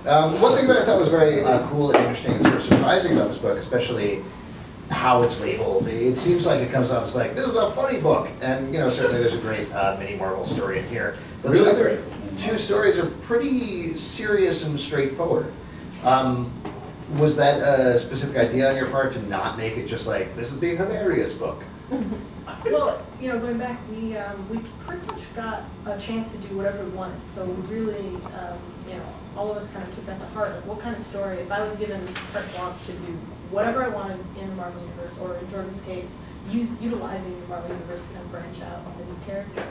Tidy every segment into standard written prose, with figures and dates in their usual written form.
One thing that I thought was very cool and interesting and sort of surprising about this book, especially how it's labeled, it seems like it comes off as like, this is a funny book, and you know, certainly there's a great mini Marvel story in here. But the other two stories are pretty serious and straightforward. Was that a specific idea on your part to not make it just like, this is the hilarious book? Well, you know, going back, we pretty much got a chance to do whatever we wanted. So we really, you know, all of us kind of took that to heart. Like, what kind of story? If I was given carte blanche to do whatever I wanted in the Marvel Universe, or in Jordan's case, utilizing the Marvel Universe to kind of branch out on a new character,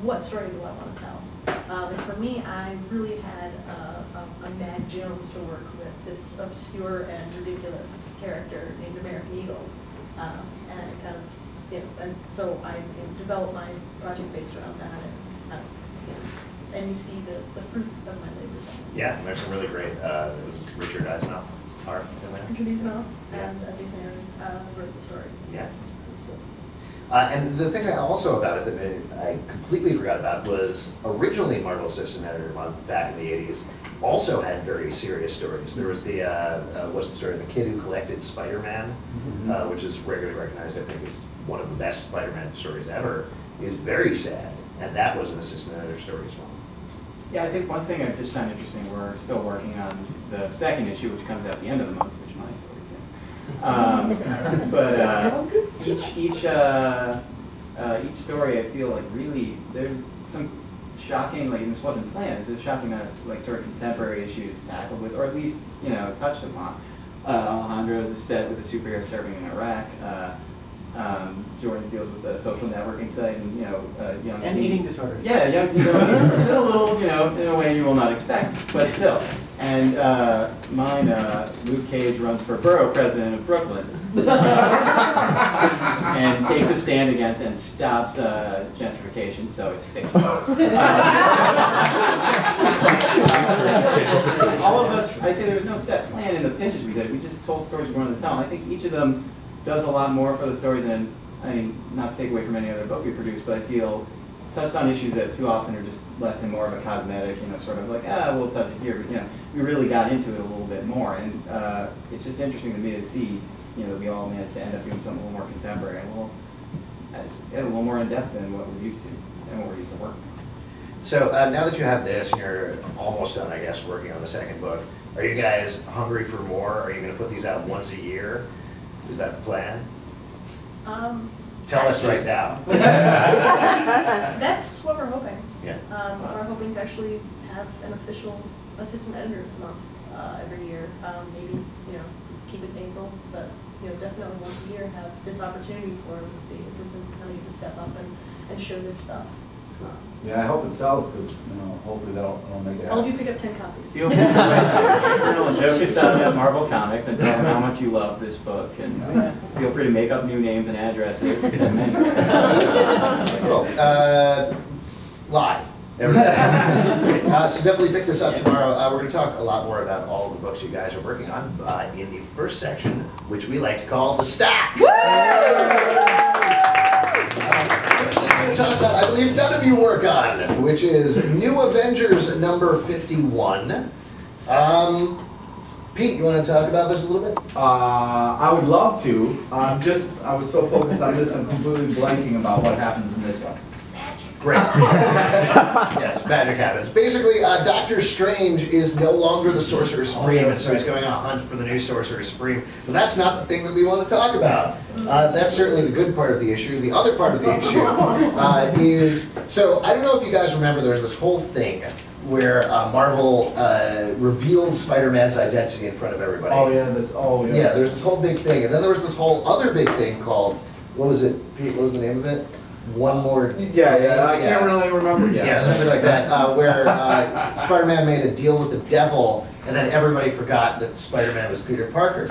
what story do I want to tell? And for me, I really had a Mad Jones to work with, this obscure and ridiculous character named American Eagle, and kind of. Yeah, and so I developed my project based around that, and and you see the fruit of my labor. Yeah, and there's some really great. It was Richard Eisenoff, art. Richard Eisenoff and Jason Aaron wrote the story. Yeah. And the thing also about it that I completely forgot about was originally Marvel's assistant editor back in the '80s also had very serious stories. There was the what's the story? The Kid Who Collected Spider-Man, which is regularly recognized, I think, as one of the best Spider-Man stories ever. Is very sad, and that was an assistant editor story as well. Yeah, I think one thing I just found interesting, we're still working on the second issue, which comes out at the end of the month, which my story's in. But each story, I feel like really there's some shocking, like, and this wasn't planned, there's shocking like sort of contemporary issues tackled with, or at least, you know, touched upon. Alejandro's is set with a superhero serving in Iraq. Jordan's deals with the social networking site, and you know, young and eating disorders. Yeah, young people a little, you know, in a way you will not expect, but still. And mine, Luke Cage runs for borough president of Brooklyn, and takes a stand against and stops gentrification. So it's fiction. All of us, I'd say there was no set plan in the pitches we did. We just told stories we wanted to tell. And I think each of them does a lot more for the stories than, I mean, not to take away from any other book we produce, but I feel touched on issues that too often are just left in more of a cosmetic, you know, sort of like, we'll touch it here, but, you know, we really got into it a little bit more, and it's just interesting to me to see, you know, that we all managed to end up doing something a little more contemporary and a little more in depth than what we're used to, and what we're used to working. So now that you have this, and you're almost done, I guess, working on the second book, are you guys hungry for more? Are you going to put these out once a year? Is that the plan? Tell us right now. That's what we're hoping. Yeah. We're hoping to actually have an official assistant editors month every year. Maybe, you know, keep it painful, but you know, definitely once a year have this opportunity for the assistants to kind of get to step up and show their stuff. Yeah, I hope it sells, because you know, hopefully that'll make it happen. All of you pick up 10 copies. Feel free to joke us out at Marvel Comics and tell them how much you love this book, and feel free to make up new names and addresses and send many. Cool. Live. So definitely pick this up tomorrow. We're going to talk a lot more about all of the books you guys are working on in the first section, which we like to call the stack. Talk about, I believe none of you work on, which is New Avengers number 51. Pete, you want to talk about this a little bit? I would love to. I was so focused on this, I'm completely blanking about what happens in this one. Great. Yes, magic happens. Basically, Doctor Strange is no longer the Sorcerer Supreme, and so he's going on a hunt for the new Sorcerer Supreme. But that's not the thing that we want to talk about. That's certainly the good part of the issue. The other part of the issue is, so I don't know if you guys remember, there was this whole thing where Marvel revealed Spider-Man's identity in front of everybody. Oh yeah, Yeah, there's this whole big thing. And then there was this whole other big thing called, what was it, Pete, what was the name of it? One More Yeah, I can't really remember yet. Yeah, something like that, where Spider-Man made a deal with the devil, and then everybody forgot that Spider-Man was Peter Parker.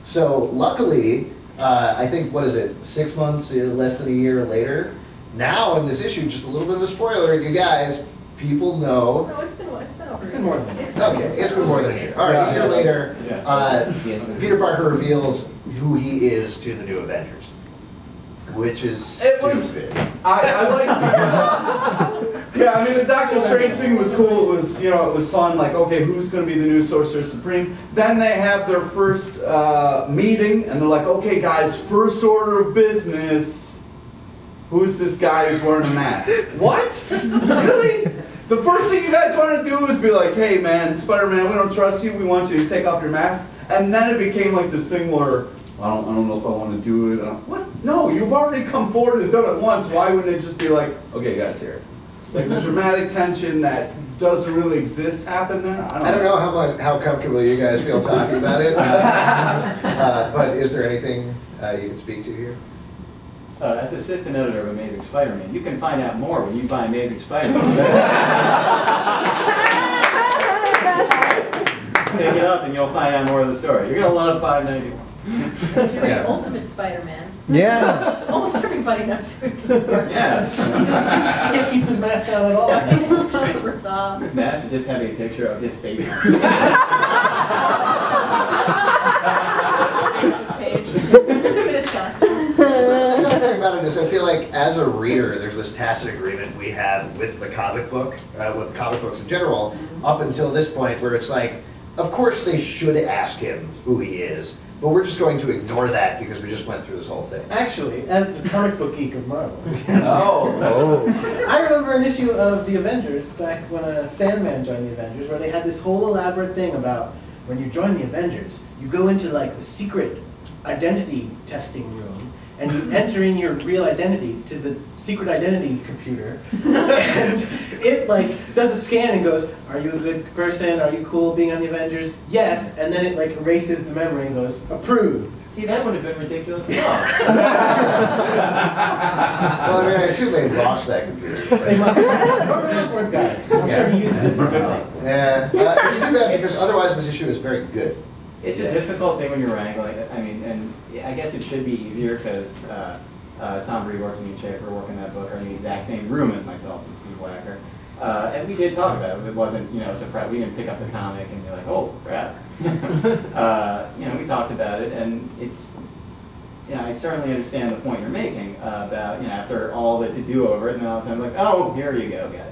So luckily, I think, what is it, 6 months, less than a year later, now in this issue, just a little bit of a spoiler, you guys, people know. No, it's been over. It's been more than a year. Okay, it's been more than a year. All right, a year later, Peter Parker reveals who he is to the New Avengers. Which is stupid. I like Yeah, I mean, the Doctor Strange thing was cool. It was, you know, it was fun. Like, okay, who's going to be the new Sorcerer Supreme? Then they have their first meeting, and they're like, okay, guys, first order of business. Who's this guy who's wearing a mask? What? Really? The first thing you guys want to do is be like, hey, man, Spider-Man, we don't trust you. We want you to take off your mask. And then it became like this thing where, I don't know if I want to do it. What? No, you've already come forward and done it once. Why wouldn't it just be like, okay, guys, here. Like the dramatic tension that doesn't really exist happen there. I don't know how comfortable you guys feel talking about it, but is there anything you can speak to here? As assistant editor of Amazing Spider-Man, you can find out more when you buy Amazing Spider-Man. Pick it up and you'll find out more of the story. You're gonna love 591. You're the ultimate Spider-Man. Yeah. Almost everybody knows who he is. Yeah, that's true. He can't keep his mask on at all. No, it's just ripped off. Mask is just having a picture of his face. Page. His costume. The other thing about it is I feel like as a reader, there's this tacit agreement we have with the comic book, with comic books in general, up until this point where it's like, of course they should ask him who he is, but we're just going to ignore that because we just went through this whole thing. Actually, as the comic book geek of Marvel, Oh. I remember an issue of the Avengers back when Sandman joined the Avengers, where they had this whole elaborate thing about when you join the Avengers, you go into like the secret identity testing room, and you enter in your real identity to the secret identity computer, and it like does a scan and goes, are you a good person? Are you cool being on the Avengers? Yes, and then it like erases the memory and goes, approved. See, that would have been ridiculous as well. Well, I mean, I assume they lost that computer. They must have got it. I'm sure he uses it for good things. Yeah, it's too bad because otherwise this issue is very good. It's a difficult thing when you're wrangling. I mean, and I guess it should be easier because Tom Brevoort and me and Schaefer working that book are in the exact same room as myself and Steve Wacker. And we did talk about it. It wasn't, you know, surprise. We didn't pick up the comic and be like, oh, crap. You know, we talked about it, and it's, you know, I certainly understand the point you're making about, you know, after all the to-do over it, and then all of a sudden, like, oh, here you go, guys.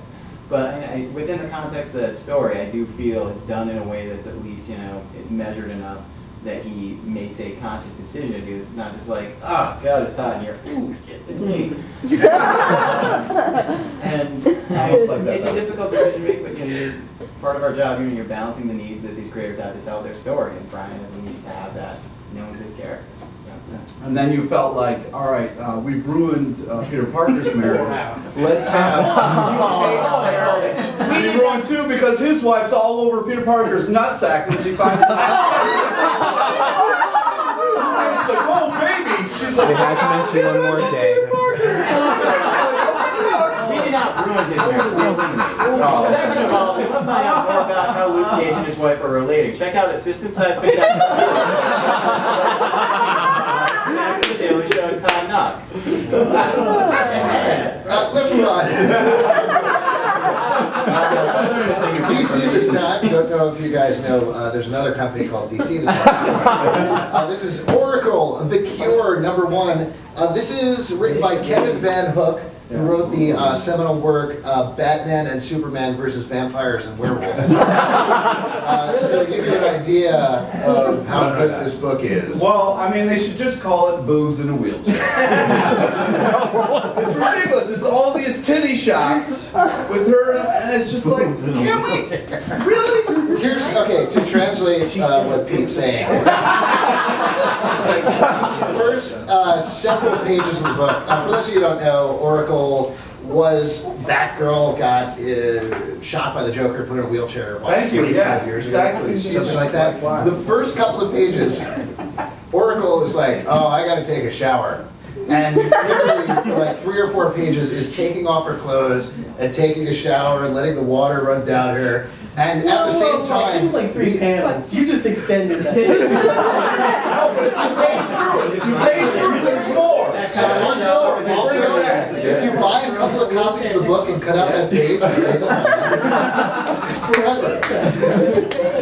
But within the context of that story, I do feel it's done in a way that's at least, you know, it's measured enough that he makes a conscious decision to do this. It's not just like, oh, God, it's hot in here. Ooh, shit, it's me. And it's a difficult decision to make, but you know, part of our job, you know, you're balancing the needs that these creators have to tell their story, and Brian has a need to have that known to his characters. And then you felt like, all right, we've ruined Peter Parker's marriage. Let's have we ruined too because his wife's all over Peter Parker's nutsack when she finds out. She's like, oh baby. She's like, They had to mention one more day. We did not ruin his marriage, we eliminated it. Second of all, if you want to find out more about how Luke Cage and his wife are related, check out Assistant Size Spectacular. The Daily Show and Tom Knock. Let's move on. DC this time, don't know if you guys know, there's another company called DC that this is Oracle, The Cure, #1. This is written by Kevin Van Hook, who wrote the seminal work Batman and Superman versus Vampires and Werewolves. So to give you an idea of how good this book is. well, I mean, they should just call it Boobs in a Wheelchair. It's ridiculous. It's all these titty shots with her, and it's just like, can we? Really? Here's, okay, to translate what Pete's saying. First several pages of the book, for those of you who don't know, Oracle was Batgirl got shot by the Joker, put in a wheelchair. Thank you, 25 yeah, years exactly. ago, something like that. The first couple of pages, Oracle is like, oh, I gotta take a shower. And literally, for like 3 or 4 pages, is taking off her clothes and taking a shower and letting the water run down her. And at the same time, it's like 3 panels. You just extended that. No, but if you paid through it, if you paid through it, there's more. and also, if you buy a couple of copies of the book and cut out that page, forever.